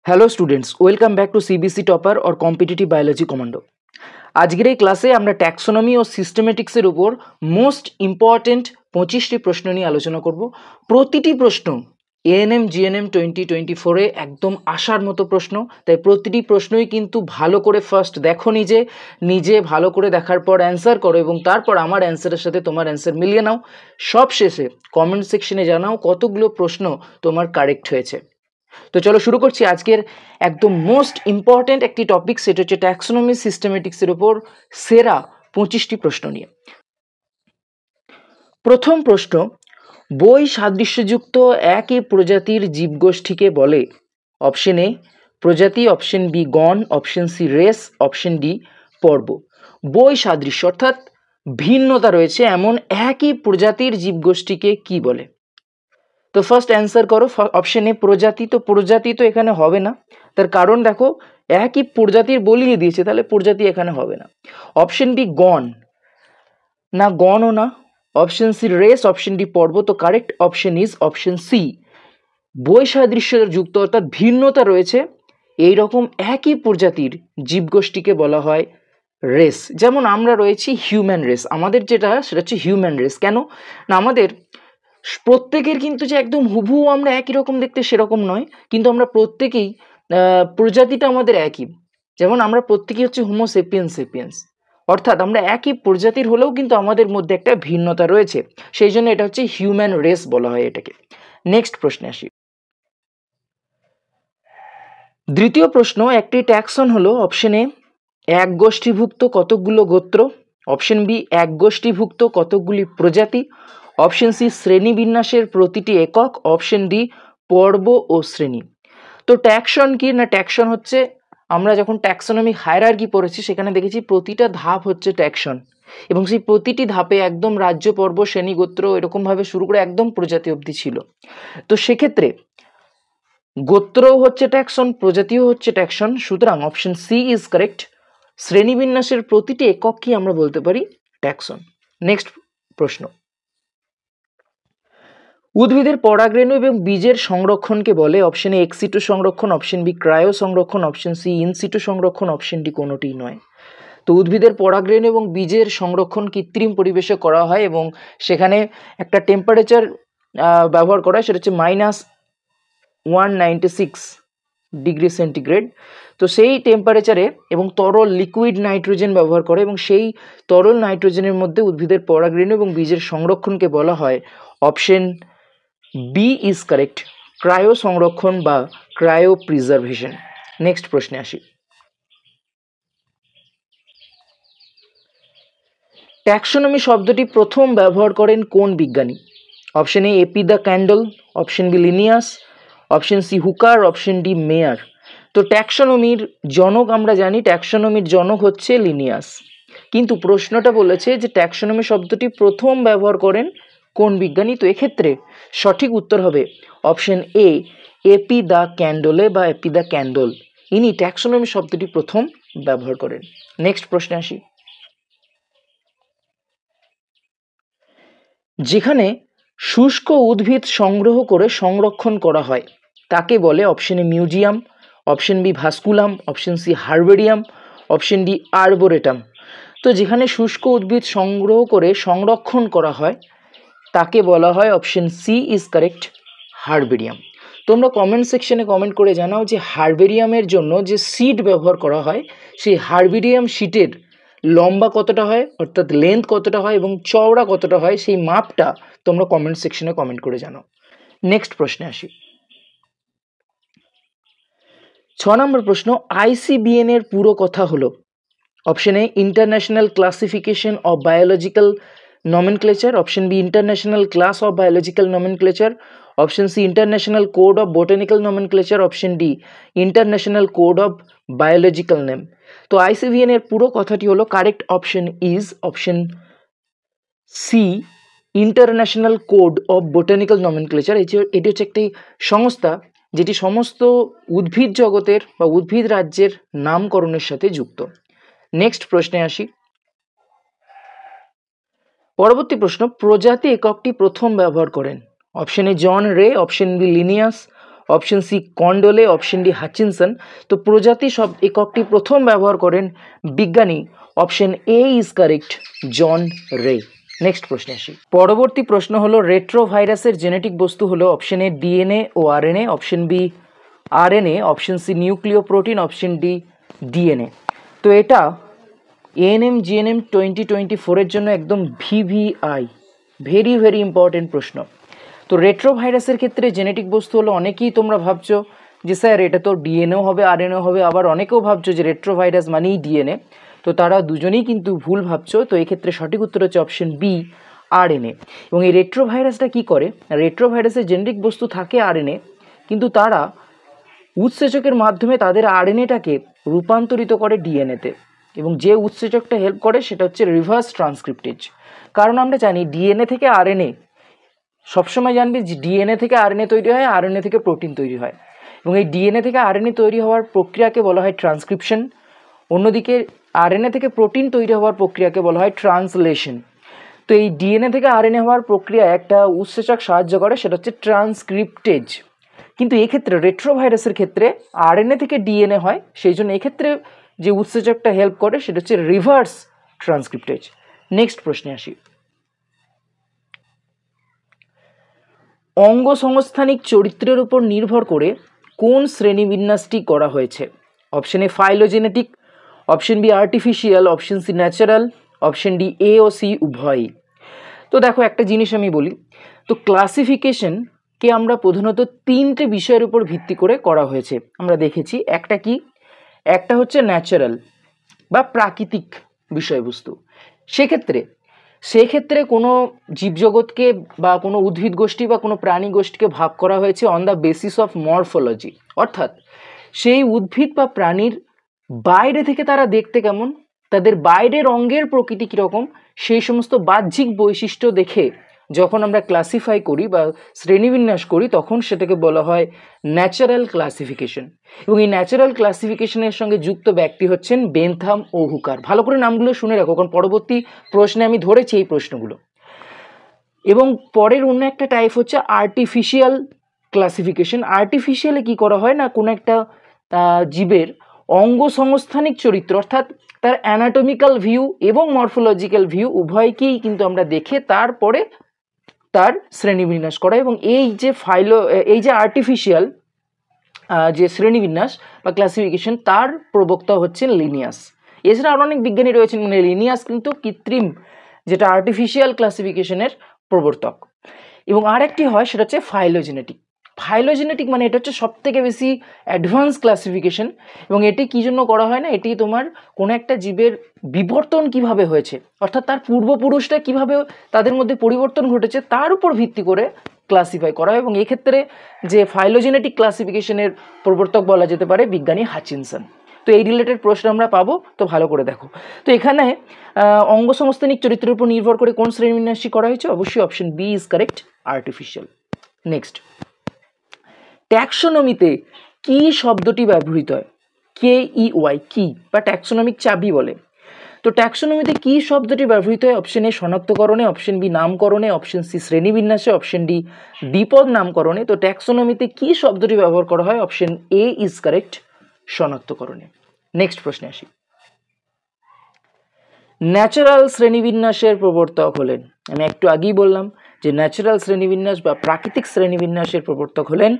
Hello students, welcome back to CBC topper or competitive biology commando. আজকের এই ক্লাসে আমরা ট্যাক্সোনমি ও সিস্টেমেটিক্সের উপর মোস্ট ইম্পর্টেন্ট 25টি প্রশ্ন নিয়ে আলোচনা করব। প্রতিটি প্রশ্ন এএনএম জিএনএম 2024-এ একদম আসার মতো প্রশ্ন, তাই প্রতিটি প্রশ্নই কিন্তু ভালো করে ফার্স্ট দেখো, নিজে ভালো করে দেখার পর অ্যান্সার করো এবং তারপর আমার অ্যান্সারের সাথে তোমার অ্যান্সার মিলিয়ে নাও। সব শেষে কমেন্ট সেকশনে জানাও কতগুলো প্রশ্ন তোমার কারেক্ট হয়েছে। তো চলো শুরু করছি আজকের একদম মোস্ট ইম্পর্টেন্ট একটি টপিক, সেটা হচ্ছে ট্যাক্সোনমি সিস্টেমেটিক্সের উপর সেরা 25টি প্রশ্ন নিয়ে। প্রথম প্রশ্ন, বই সাদৃশ্যযুক্ত একই প্রজাতির জীবগোষ্ঠীকে বলে? অপশন এ প্রজাতি, অপশন বি গণ, option C race, option D পর্ব। বই সাদৃশ্য অর্থাৎ ভিন্নতা রয়েছে এমন একই প্রজাতির জীবগোষ্ঠীকে কি বলে? তো ফার্স্ট অ্যান্সার করো অপশন এ প্রজাতি। তো প্রজাতি তো এখানে হবে না, তার কারণ দেখো একই প্রজাতির বলিয়ে দিয়েছে, তাহলে প্রজাতি এখানে হবে না। অপশন বি গণ, না গণও না। Option C race, option D পর্ব। তো correct option is option C, বৈসাদৃশ্য যুক্ত অর্থাৎ ভিন্নতা রয়েছে এইরকম একই প্রজাতির জীবগোষ্ঠীকে বলা হয় রেস। যেমন আমরা রয়েছি হিউম্যান রেস, আমাদের যেটা সেটা হচ্ছে হিউম্যান রেস। কেন না, আমাদের প্রত্যেকের কিন্তু যে একদম হুবহু আমরা একই রকম দেখতে সেরকম নয়, কিন্তু আমরা প্রত্যেকেই প্রজাতিটা আমাদের একই। যেমন আমরা প্রত্যেকেই হচ্ছে হোমো সেপিয়েন্স সেপিয়েন্স, অর্থাৎ আমরা একই প্রজাতির হলেও কিন্তু আমাদের মধ্যে একটা ভিন্নতা রয়েছে, সেই জন্য এটা হচ্ছে হিউম্যান রেস বলা হয় এটাকে। নেক্সট প্রশ্নে আসি। দ্বিতীয় প্রশ্ন, একটি ট্যাক্সন হলো অপশন এ এক গোষ্ঠীভুক্ত কতকগুলো গোত্র, অপশন বি এক গোষ্ঠীভুক্ত কতকগুলি প্রজাতি, অপশন সি শ্রেণীবিন্যাসের প্রতিটি একক, অপশন ডি পর্ব ও শ্রেণী। তো ট্যাক্সন কি না, ট্যাক্সন হচ্ছে আমরা যখন ট্যাক্সোনমি হায়ারার্কি পড়েছি সেখানে দেখেছি প্রতিটা ধাপ হচ্ছে ট্যাক্সন, এবং সেই প্রতিটি ধাপে একদম রাজ্য, পর্ব, শ্রেণী, গোত্র এরকমভাবে শুরু করে একদম প্রজাতি অবধি ছিল। তো সেক্ষেত্রে গোত্রও হচ্ছে ট্যাক্সন, প্রজাতিও হচ্ছে ট্যাক্সন, সুতরাং অপশন সি ইজ কারেক্ট। শ্রেণীবিন্যাসের প্রতিটি একক কি আমরা বলতে পারি ট্যাক্সন। নেক্সট প্রশ্ন, উদ্ভিদের পরাগরেণু এবং বীজের সংরক্ষণকে বলে? অপশন এ এক্সিটু সংরক্ষণ, অপশন বি ক্রায়ো সংরক্ষণ, অপশন সি ইনসিটু সংরক্ষণ, অপশন ডি কোনোটি নয়। তো উদ্ভিদের পরাগরেণু এবং বীজের সংরক্ষণ কৃত্রিম পরিবেশে করা হয় এবং সেখানে একটা টেম্পারেচার ব্যবহার করা হয়, সেটা হচ্ছে -196°C। তো সেই টেম্পারেচারে এবং তরল লিকুইড নাইট্রোজেন ব্যবহার করে এবং সেই তরল নাইট্রোজেনের মধ্যে উদ্ভিদের পরাগরেণু এবং বীজের সংরক্ষণকে বলা হয় option B is correct, cryo সংরক্ষণ বা ক্রায়ো প্রিজার্ভেশন। নেক্সট প্রশ্নে আসি। ট্যাক্সোনমি শব্দটি প্রথম ব্যবহার করেন কোন বিজ্ঞানী? Option A A P de Candolle, option B Linnaeus, option C Hooker, option D Meyer. তো ট্যাক্সোনমির জনক আমরা জানি, ট্যাক্সোনমির জনক হচ্ছে লিনিয়াস, কিন্তু প্রশ্নটা বলেছে যে ট্যাক্সোনমি শব্দটি প্রথম ব্যবহার করেন কোন বিজ্ঞানী? তো এক্ষেত্রে সঠিক উত্তর হবে অপশন এ এপি দ্য ক্যান্ডলে বা এপি দ্য ক্যান্ডল, ইনি ট্যাক্সোনমি শব্দটি প্রথম ব্যবহার করেন। নেক্সট প্রশ্নে আসি। যেখানে শুষ্ক উদ্ভিদ সংগ্রহ করে সংরক্ষণ করা হয় তাকে বলে? Option A museum, option B vasculum, option C herbarium, option D arboretum. তো যেখানে শুষ্ক উদ্ভিদ সংগ্রহ করে সংরক্ষণ করা হয় তাকে বলা হয় option C is correct, herbarium. তোমরা কমেন্ট সেকশনে কমেন্ট করে জানাও যে হার্বেরিয়ামের জন্য যে সিড ব্যবহার করা হয় সেই হার্বেরিয়াম শিটের লম্বা কতটা হয়, অর্থাৎ লেন্থ কতটা হয় এবং চওড়া কতটা হয়, সেই মাপটা তোমরা কমেন্ট সেকশনে কমেন্ট করে জানাও। নেক্সট প্রশ্নে আসি। 6 নম্বর প্রশ্ন, আইসিবিএন এর পুরো কথা হলো? Option A international classification of biological nomenclature, option B international class of biological nomenclature, option C international code of botanical nomenclature, option D international code of biological name. তো আইসিভিএন এর পুরো কথাটি হলো, correct option is option C international code of botanical nomenclature। এটি হচ্ছে একটি সংস্থা যেটি সমস্ত উদ্ভিদ জগতের বা উদ্ভিদ রাজ্যের নামকরণের সাথে যুক্ত। নেক্সট প্রশ্নে আসি। পরবর্তী প্রশ্ন, প্রজাতি এককটি প্রথম ব্যবহার করেন? Option A John Ray, option B Linnaeus, option C Candolle, option D Hutchinson. তো প্রজাতি সব এককটি প্রথম ব্যবহার করেন বিজ্ঞানী, option A is correct, John Ray. Next প্রশ্নে আসি। পরবর্তী প্রশ্ন হলো রেট্রোভাইরাসের জেনেটিক বস্তু হলো অপশন এ ডিএনএ ও RNA, option B RNA, option C নিউক্লিয় প্রোটিন, অপশন ডি ডিএনএ। তো এটা এএনএম জিএনএম 2024-এর জন্য একদম ভিভিআই, ভেরি ভেরি ইম্পর্টেন্ট প্রশ্ন। তো রেট্রোভাইরাসের ক্ষেত্রে জেনেটিক বস্তু হলো, অনেকেই তোমরা ভাবছো যে স্যার এটা তো ডিএনএও হবে আরএনএও হবে, আবার অনেকেও ভাবছো যে রেট্রোভাইরাস মানেই ডিএনএ। তো তারা দুজনেই কিন্তু ভুল ভাবছো। তো এক্ষেত্রে সঠিক উত্তর হচ্ছে অপশন বি আরএনএ। এবং এই রেট্রোভাইরাসটা কী করে, রেট্রোভাইরাসের জেনেটিক বস্তু থাকে আরএনএ, কিন্তু তারা উৎসেচকের মাধ্যমে তাদের আরএনএটাকে রূপান্তরিত করে ডিএনএতে, এবং যে উৎসেচকটা হেল্প করে সেটা হচ্ছে রিভার্স ট্রান্সক্রিপ্টেজ। কারণ আমরা জানি ডিএনএ থেকে আরএনএ, সবসময় জানবি যে ডিএনএ থেকে আরএনএ তৈরি হয়, আরএনএ থেকে প্রোটিন তৈরি হয়, এবং এই ডিএনএ থেকে আরএনএ তৈরি হওয়ার প্রক্রিয়াকে বলা হয় ট্রান্সক্রিপশন। অন্যদিকে আরএনএ থেকে প্রোটিন তৈরি হওয়ার প্রক্রিয়াকে বলা হয় ট্রান্সলেশন। তো এই ডিএনএ থেকে আরএনএ হওয়ার প্রক্রিয়া একটা উৎসেচক সাহায্য করে, সেটা হচ্ছে ট্রান্সক্রিপ্টেজ। কিন্তু এক্ষেত্রে রেট্রোভাইরাসের ক্ষেত্রে আরএনএ থেকে ডিএনএ হয়, সেই জন্য এক্ষেত্রে যে উৎসেচকটা হেল্প করে সেটা হচ্ছে রিভার্স ট্রান্সক্রিপ্টেজ। নেক্সট প্রশ্নে আসি। অঙ্গসংস্থানিক চরিত্রের উপর নির্ভর করে কোন শ্রেণীবিন্যাসটি করা হয়েছে? Option A phylogenetic, option B artificial, option C natural, option D A ও সি উভয়ই। তো দেখো একটা জিনিস আমি বলি, তো ক্লাসিফিকেশনকে আমরা প্রধানত তিনটে বিষয়ের উপর ভিত্তি করে করা হয়েছে আমরা দেখেছি। একটা কি, একটা হচ্ছে ন্যাচারাল বা প্রাকৃতিক বিষয়বস্তু। সেক্ষেত্রে কোনো জীবজগৎকে বা কোনো উদ্ভিদ গোষ্ঠী বা কোনো প্রাণী গোষ্ঠীকে ভাগ করা হয়েছে on the basis of morphology, অর্থাৎ সেই উদ্ভিদ বা প্রাণীর বাইরে থেকে তারা দেখতে কেমন, তাদের বাইরের অঙ্গের প্রকৃতি কীরকম, সেই সমস্ত বাহ্যিক বৈশিষ্ট্য দেখে যখন আমরা ক্লাসিফাই করি বা শ্রেণীবিন্যাস করি, তখন সেটাকে বলা হয় ন্যাচারাল ক্লাসিফিকেশন। এবং এই ন্যাচারাল ক্লাসিফিকেশনের সঙ্গে যুক্ত ব্যক্তি হচ্ছেন বেনথাম ও হুকার। ভালো করে নামগুলো শুনে রাখো, কারণ পরবর্তী প্রশ্নে আমি ধরেছি এই প্রশ্নগুলো। এবং পরের অন্য একটা টাইপ হচ্ছে আর্টিফিশিয়াল ক্লাসিফিকেশন। আর্টিফিশিয়ালে কি করা হয় না, কোনো একটা জীবের অঙ্গসংস্থানিক চরিত্র, অর্থাৎ তার অ্যানাটমিক্যাল ভিউ এবং মরফোলজিক্যাল ভিউ উভয়কেই কিন্তু আমরা দেখে তারপরে তার শ্রেণীবিন্যাস করা। এবং এই যে আর্টিফিশিয়াল যে শ্রেণীবিন্যাস বা ক্লাসিফিকেশন, তার প্রবক্তা হচ্ছেন লিনিয়াস। এছাড়া আরও অনেক বিজ্ঞানী রয়েছেন, মানে লিনিয়াস কিন্তু কৃত্রিম যেটা আর্টিফিশিয়াল ক্লাসিফিকেশনের প্রবর্তক। এবং আরেকটি হয় সেটা হচ্ছে ফাইলোজেনেটিক। ফাইলোজেনেটিক মানে এটা হচ্ছে সবথেকে বেশি অ্যাডভান্স ক্লাসিফিকেশন। এবং এটি কী জন্য করা হয় না, এটি তোমার কোনো একটা জীবের বিবর্তন কিভাবে হয়েছে, অর্থাৎ তার পূর্বপুরুষরা কিভাবে তাদের মধ্যে পরিবর্তন ঘটেছে তার উপর ভিত্তি করে ক্লাসিফাই করা হয়। এবং এক্ষেত্রে যে ফাইলোজেনেটিক ক্লাসিফিকেশনের প্রবর্তক বলা যেতে পারে বিজ্ঞানী হাচিনসন। তো এই রিলেটেড প্রশ্ন আমরা পাবো, তো ভালো করে দেখো। তো এখানে অঙ্গসংস্থানিক চরিত্রের উপর নির্ভর করে কোন শ্রেণীবিন্যাসটি করা হয়েছে, অবশ্যই option B is correct, artificial. Next, ট্যাক্সোনমিতে কি শব্দটি ব্যবহৃত হয়? KEY, কি বা ট্যাক্সোনমিক চাবি বলে। তো ট্যাক্সোনমিতে কি শব্দটি ব্যবহৃত হয়? অপশন এ শনাক্তকরণে, অপশন বি নামকরণে, অপশন সি শ্রেণীবিন্যাসে, অপশন ডি দ্বিপদ নামকরণে। তো ট্যাক্সোনমিতে কি শব্দটি ব্যবহার করা হয়? অপশন এ ইজ কারেক্ট, শনাক্তকরণে। নেক্সট প্রশ্নে আসি। ন্যাচারাল শ্রেণীবিন্যাসের প্রবর্তক হলেন, আমি একটু আগেই বললাম যে ন্যাচারাল শ্রেণীবিন্যাস বা প্রাকৃতিক শ্রেণীবিন্যাসের প্রবর্তক হলেন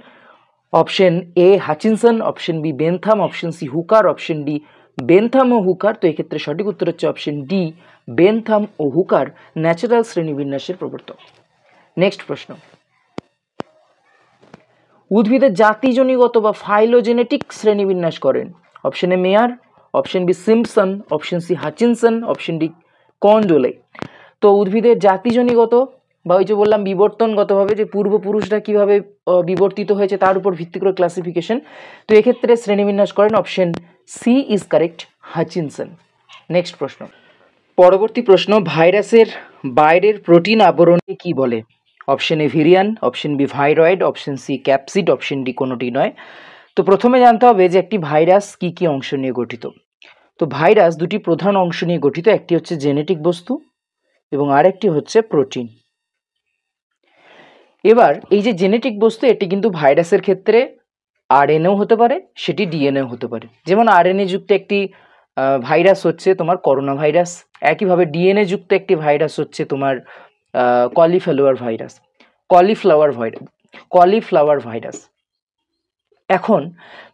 option A Hutchinson, option B Bentham, option C Hooker, option D Bentham ও হুকার। তো এক্ষেত্রে সঠিক উত্তর হচ্ছে অপশন ডি, বেনথাম ও হুকার ন্যাচারাল শ্রেণীবিন্যাসের প্রবর্তক। নেক্সট প্রশ্ন, উদ্ভিদের জাতিজনীগত বা ফাইলোজেনেটিক শ্রেণীবিন্যাস করেন? Option A Mayr, option B Simpson, option C Hutchinson, option D Candolle. তো উদ্ভিদের জাতিজনীগত বা ওই যে বললাম বিবর্তনগতভাবে যে পূর্বপুরুষরা কীভাবে বিবর্তিত হয়েছে তার উপর ভিত্তি করে ক্লাসিফিকেশন। তো এক্ষেত্রে শ্রেণীবিন্যাস করেন option C is correct, Hutchinson. Next প্রশ্ন, পরবর্তী প্রশ্ন, ভাইরাসের বাইরের প্রোটিন আবরণকে কি বলে? Option A virion, option B viroid, option C capsid, option D কোনোটি নয়। তো প্রথমে জানতে হবে যে একটি ভাইরাস কি কি অংশ নিয়ে গঠিত। তো ভাইরাস দুটি প্রধান অংশ নিয়ে গঠিত, একটি হচ্ছে জেনেটিক বস্তু এবং আরেকটি হচ্ছে প্রোটিন। এবার এই যে জেনেটিক বস্তু, এটি কিন্তু ভাইরাসের ক্ষেত্রে আরএনএও হতে পারে, সেটি ডিএনএও হতে পারে। যেমন আরএনএ যুক্ত একটি ভাইরাস হচ্ছে তোমার করোনা ভাইরাস, একইভাবে ডিএনএ যুক্ত একটি ভাইরাস হচ্ছে তোমার কলিফ্লাওয়ার ভাইরাস। এখন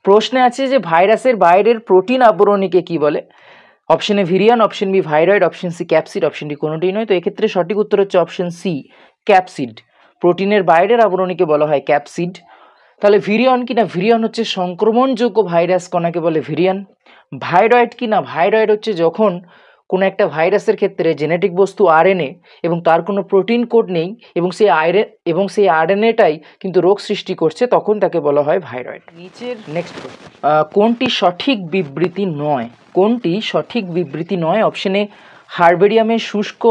প্রশ্নে আছে যে ভাইরাসের বাইরের প্রোটিন আবরণীকে কি বলে? Option A virion, option B viroid, option C capsid, option D কোনোটিই নয়। তো এক্ষেত্রে সঠিক উত্তর হচ্ছে অপশন সি ক্যাপসিড। প্রোটিনের বাইরের আবরণীকে বলা হয় ক্যাপসিড। তাহলে ভিরিয়ন কি না? ভিরিয়ন হচ্ছে সংক্রমণযোগ্য ভাইরাস কণাকে বলে ভিরিয়ান। ভাইরয়েড কি না? ভাইরয়েড হচ্ছে যখন কোনো একটা ভাইরাসের ক্ষেত্রে জেনেটিক বস্তু আরএনএ এবং তার কোনো প্রোটিন কোড নেই এবং সেই আরএনএটাই কিন্তু রোগ সৃষ্টি করছে, তখন তাকে বলা হয় ভাইরয়েড। নিচের নেক্সট কোনটি সঠিক বিবৃতি নয়? কোনটি সঠিক বিবৃতি নয়? অপশনে হার্বেরিয়ামে শুষ্ক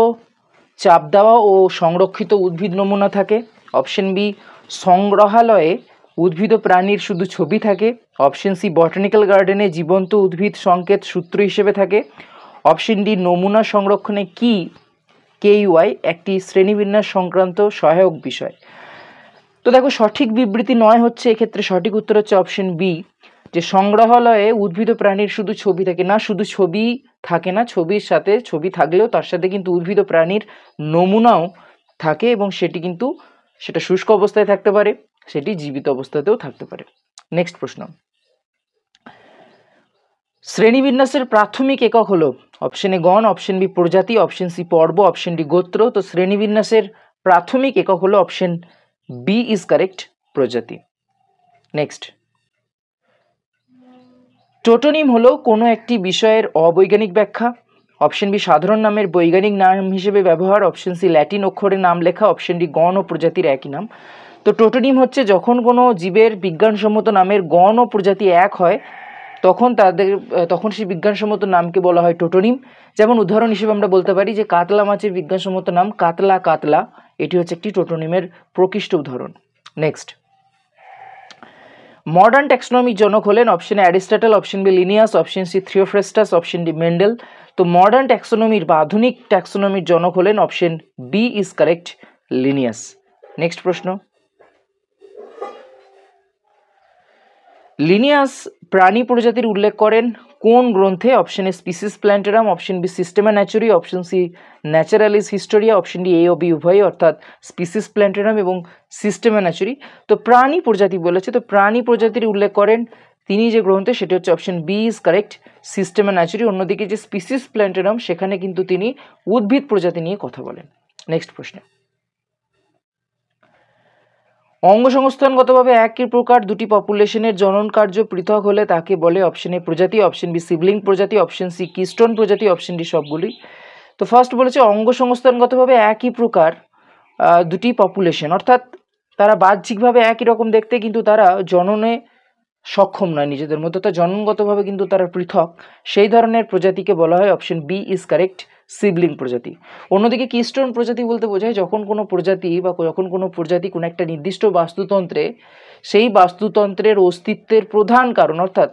চাপ দেওয়া ও সংরক্ষিত উদ্ভিদ নমুনা থাকে। অপশন বি সংগ্রহালয়ে উদ্ভিদ ও প্রাণীর শুধু ছবি থাকে। অপশন সি বটানিক্যাল গার্ডেনে জীবন্ত উদ্ভিদ সংকেত সূত্র হিসেবে থাকে। অপশন ডি নমুনা সংরক্ষণে কি কেইওয়াই একটি শ্রেণীবিন্যাস সংক্রান্ত সহায়ক বিষয়। তো দেখো সঠিক বিবৃতি নয় হচ্ছে এক্ষেত্রে সঠিক উত্তর হচ্ছে অপশন বি, যে সংগ্রহালয়ে উদ্ভিদ ও প্রাণীর শুধু ছবি থাকে না। শুধু ছবি থাকে না, ছবির সাথে ছবি থাকলেও তার সাথে কিন্তু উদ্ভিদ ও প্রাণীর নমুনাও থাকে, এবং সেটা শুষ্ক অবস্থায় থাকতে পারে, সেটি জীবিত অবস্থাতেও থাকতে পারে। নেক্সট প্রশ্ন, শ্রেণীবিন্যাসের প্রাথমিক একক হলো? অপশন এ গণ, অপশন বি প্রজাতি, অপশন সি পর্ব, অপশন ডি গোত্র। তো শ্রেণীবিন্যাসের প্রাথমিক একক হলো অপশন বি ইজ কারেক্ট, প্রজাতি। নেক্সট, টোটোনিম হলো কোনো একটি বিষয়ের অবৈজ্ঞানিক ব্যাখ্যা। অপশন বি সাধারণ নামের বৈজ্ঞানিক নাম হিসেবে ব্যবহার। অপশন সি ল্যাটিন অক্ষরে নাম লেখা। অপশন ডি গণ ও প্রজাতির একই নাম। তো টোটোনিম হচ্ছে যখন কোনো জীবের বিজ্ঞানসম্মত নামের গণ ও প্রজাতি এক হয়, তখন সেই বিজ্ঞানসম্মত নামকে বলা হয় টোটোনিম। যেমন উদাহরণ হিসেবে আমরা বলতে পারি যে কাতলা মাছের বিজ্ঞানসম্মত নাম কাতলা, এটি হচ্ছে একটি টোটোনিমের প্রকৃষ্ট উদাহরণ। নেক্সট, মডার্ন ট্যাক্সোনমির জনক হলেন? Option A Aristotle, option B Linnaeus, option C Theophrastus, option D Mendel. তো মডার্ন ট্যাক্সোনমির বা আধুনিক ট্যাক্সোনমির জনক হলেন option B is correct, Linnaeus. Next প্রশ্ন, লিনিয়াস প্রাণী প্রজাতির উল্লেখ করেন কোন গ্রন্থে? Option A Species Plantarum, option B Systema Naturae, option C Naturalis Historia, option D A ও বি উভয়, অর্থাৎ স্পিসিস প্ল্যান্টেরাম এবং সিস্টেমা ন্যাচুরি। তো প্রাণী প্রজাতি বলেছে, তো প্রাণী প্রজাতির উল্লেখ করেন তিনি যে গ্রন্থে, সেটি হচ্ছে অপশন বি ইজ কারেক্ট, সিস্টেমা ন্যাচুরি। অন্যদিকে যে স্পিসিস প্ল্যান্টেরাম, সেখানে কিন্তু তিনি উদ্ভিদ প্রজাতি নিয়ে কথা বলেন। নেক্সট প্রশ্ন, অঙ্গসংস্থানগতভাবে একই প্রকার দুটি পপুলেশনের জনন কার্য পৃথক হলে তাকে বলে? অপশন এ প্রজাতি, অপশন বি সিবলিং প্রজাতি, অপশন সি কিস্টোন প্রজাতি, অপশন ডি সবগুলি। তো ফার্স্ট বলেছে অঙ্গসংস্থানগতভাবে একই প্রকার দুটি পপুলেশন, অর্থাৎ তারা বাহ্যিকভাবে একই রকম দেখতে, কিন্তু তারা জননে সক্ষম নয় নিজেদের মধ্যে, তো জননগতভাবে কিন্তু তারা পৃথক, সেই ধরনের প্রজাতিকে বলা হয় option B is correct, sibling প্রজাতি। অন্যদিকে কিস্টোন প্রজাতি বলতে বোঝায় যখন কোনো প্রজাতি কোনো একটা নির্দিষ্ট বাস্তুতন্ত্রে, সেই বাস্তুতন্ত্রের অস্তিত্বের প্রধান কারণ, অর্থাৎ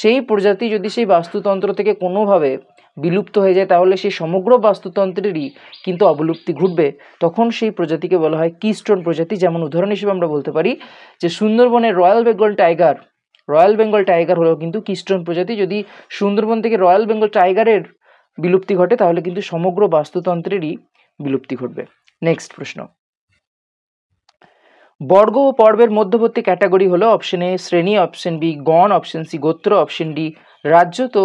সেই প্রজাতি যদি সেই বাস্তুতন্ত্র থেকে কোনোভাবে বিলুপ্ত হয়ে যায়, তাহলে সেই সমগ্র বাস্তুতন্ত্রেরই কিন্তু অবলুপ্তি ঘটবে, তখন সেই প্রজাতিকে বলা হয় কিস্টোন প্রজাতি। যেমন উদাহরণ হিসেবে আমরা বলতে পারি যে সুন্দরবনের রয়্যাল বেঙ্গল টাইগার হলো কিন্তু কিস্টোন প্রজাতি। যদি সুন্দরবন থেকে রয়্যাল বেঙ্গল টাইগারের বিলুপ্তি ঘটে, তাহলে কিন্তু সমগ্র বাস্তুতন্ত্রেরই বিলুপ্তি ঘটবে। নেক্সট প্রশ্ন, বর্গ ও পর্বের মধ্যবর্তী ক্যাটাগরি হলো? অপশন এ শ্রেণী, অপশন বি গণ, অপশন সি গোত্র, অপশন ডি রাজ্য। তো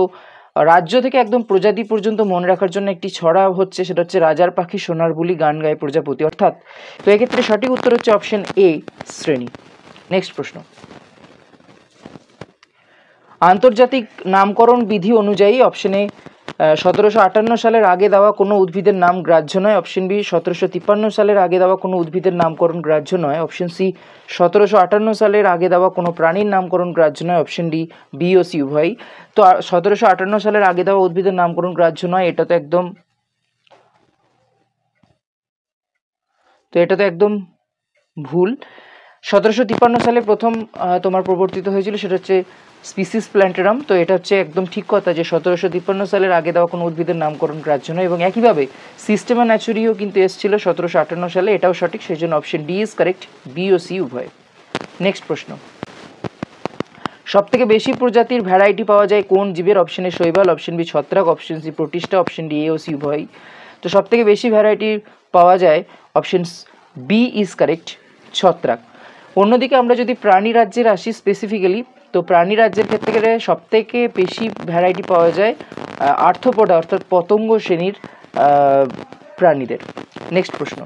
রাজ্য থেকে একদম প্রজাতি পর্যন্ত মনে রাখার জন্য একটি ছড়া হচ্ছে, সেটা হচ্ছে রাজার পাখি সোনার বুলি গান গায় প্রজাপতি, অর্থাৎ। তো এক্ষেত্রে সঠিক উত্তর হচ্ছে অপশন এ শ্রেণী। নেক্সট প্রশ্ন, আন্তর্জাতিক নামকরণ বিধি অনুযায়ী অপশন এ 1758 সালের আগে দেওয়া কোনো উদ্ভিদের নাম গ্রাহ্য নয়। অপশন বি 1753 সালের আগে দেওয়া কোনো উদ্ভিদের নামকরণ গ্রাহ্য নয়। অপশন সি 1758 সালের আগে দেওয়া কোনো প্রাণীর নামকরণ গ্রাহ্য নয়। অপশন ডি বি ও সি উভয়ই। তো 1758 সালের আগে দেওয়া উদ্ভিদের নামকরণ গ্রাহ্য নয়, এটা তো একদম ভুল। 1753 সালে প্রথম তোমার প্রবর্তিত হয়েছিল, সেটা হচ্ছে স্পিসিস প্ল্যান্টেরাম। তো এটা হচ্ছে একদম ঠিক কথা যে 1753 সালের আগে দেওয়া কোনো উদ্ভিদের নামকরণ গ্রাহ্য নয়। এবং একইভাবে সিস্টেমা ন্যাচুরিও কিন্তু এসেছিল 1758 সালে, এটাও সঠিক, সেই জন্য option D is correct, B ও সি উভয়। নেক্সট প্রশ্ন, সবথেকে বেশি প্রজাতির ভ্যারাইটি পাওয়া যায় কোন জীবের? অপশন এ শৈবাল, অপশন বি ছত্রাক, option C protista, option D A ও সি উভয়। তো সবথেকে বেশি ভ্যারাইটি পাওয়া যায় অপশন বি ইজ কারেক্ট, ছত্রাক। অন্যদিকে আমরা যদি প্রাণী রাজ্যের আসি স্পেসিফিক্যালি, তো প্রাণী রাজ্যের ক্ষেত্রে সবথেকে বেশি ভ্যারাইটি পাওয়া যায় আর্থ্রোপোডা অর্থাৎ পতঙ্গ শ্রেণীর প্রাণীদের। নেক্সট প্রশ্ন,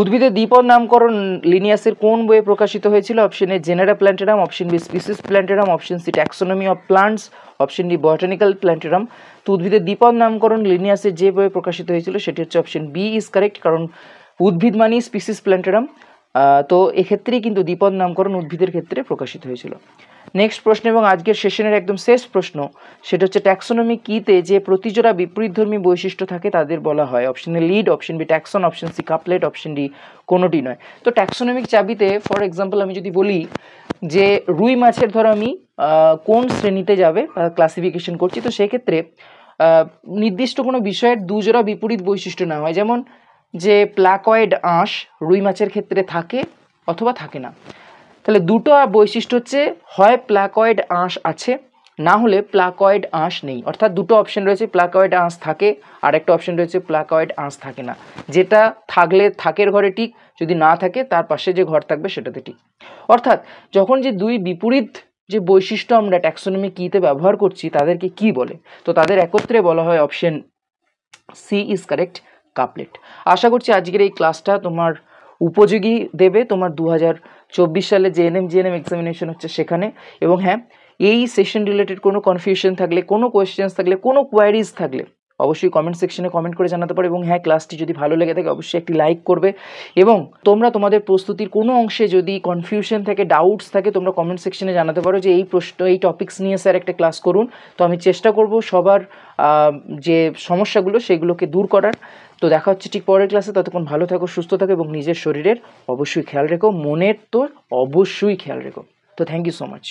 উদ্ভিদের দ্বিপদ নামকরণ লিনিয়াসের কোন বইয়ে প্রকাশিত হয়েছিল? Option A Genera Plantarum, option B Species Plantarum, option C taxonomy of plants, option D botanical plantarum. তো উদ্ভিদের দ্বিপদ নামকরণ লিনিয়াসের যে বইয়ে প্রকাশিত হয়েছিল সেটি হচ্ছে অপশন বি ইজ কারেক্ট, কারণ উদ্ভিদ মানেই স্পিসিস প্ল্যান্টেরাম। তো এক্ষেত্রেই কিন্তু দ্বিপদ নামকরণ উদ্ভিদের ক্ষেত্রে প্রকাশিত হয়েছিল। নেক্সট প্রশ্ন এবং আজকের সেশনের একদম শেষ প্রশ্ন, সেটা হচ্ছে ট্যাক্সোনমি কিতে যে প্রতিজোড়া বিপরীতধর্মী বৈশিষ্ট্য থাকে তাদের বলা হয়? Option A lead, option B taxon, option C couplet, option D কোনোটি নয়। তো ট্যাক্সোনমিক চাবিতে ফর এক্সাম্পল আমি যদি বলি যে রুই মাছের ধরো আমি কোন শ্রেণীতে যাবে ক্লাসিফিকেশন করছি, তো সেক্ষেত্রে নির্দিষ্ট কোনো বিষয়ের দুজোড়া বিপরীত বৈশিষ্ট্য না হয়, যেমন যে প্লাকয়েড আঁশ রুই মাছের ক্ষেত্রে থাকে অথবা থাকে না। তাহলে দুটো বৈশিষ্ট্য হচ্ছে হয় প্লাকয়েড আঁশ আছে, না হলে প্লাকয়েড আঁশ নেই। অর্থাৎ দুটো অপশন রয়েছে, প্লাকয়েড আঁশ থাকে আর একটা অপশন রয়েছে প্লাকয়েড আঁশ থাকে না। যেটা থাকলে থাকের ঘরে ঠিক, যদি না থাকে তার পাশে যে ঘর থাকবে সেটাতে ঠিক। অর্থাৎ যখন যে দুই বিপরীত যে বৈশিষ্ট্য আমরা ট্যাক্সোনমি কিতে ব্যবহার করছি তাদেরকে কি বলে? তো তাদের একত্রে বলা হয় option C is correct, couplet. আশা করছি আজকের এই ক্লাসটা তোমার উপযোগী দেবে তোমার 2024 সালে যে জিএনএম এক্সামিনেশন হচ্ছে সেখানে। এবং হ্যাঁ, এই সেশন রিলেটেড কোনো কনফিউশন থাকলে, কোনো কোয়েশ্চেন্স থাকলে, কোনো কোয়ারিজ থাকলে অবশ্যই কমেন্ট সেকশনে কমেন্ট করে জানাতে পারো। এবং হ্যাঁ, ক্লাসটি যদি ভালো লেগে থাকে অবশ্যই একটি লাইক করবে। এবং তোমরা তোমাদের প্রস্তুতির কোনো অংশে যদি কনফিউশন থাকে, ডাউটস থাকে, তোমরা কমেন্ট সেকশনে জানাতে পারো যে এই প্রশ্ন, এই টপিকস নিয়ে স্যার একটা ক্লাস করুন। তো আমি চেষ্টা করব সবার যে সমস্যাগুলো সেগুলোকে দূর করার। তো দেখা হচ্ছে ঠিক পরের ক্লাসে, ততক্ষণ ভালো থাকো, সুস্থ থাকো এবং নিজের শরীরের অবশ্যই খেয়াল রেখো, মনের তো অবশ্যই খেয়াল রেখো। তো থ্যাংক ইউ সো মাচ।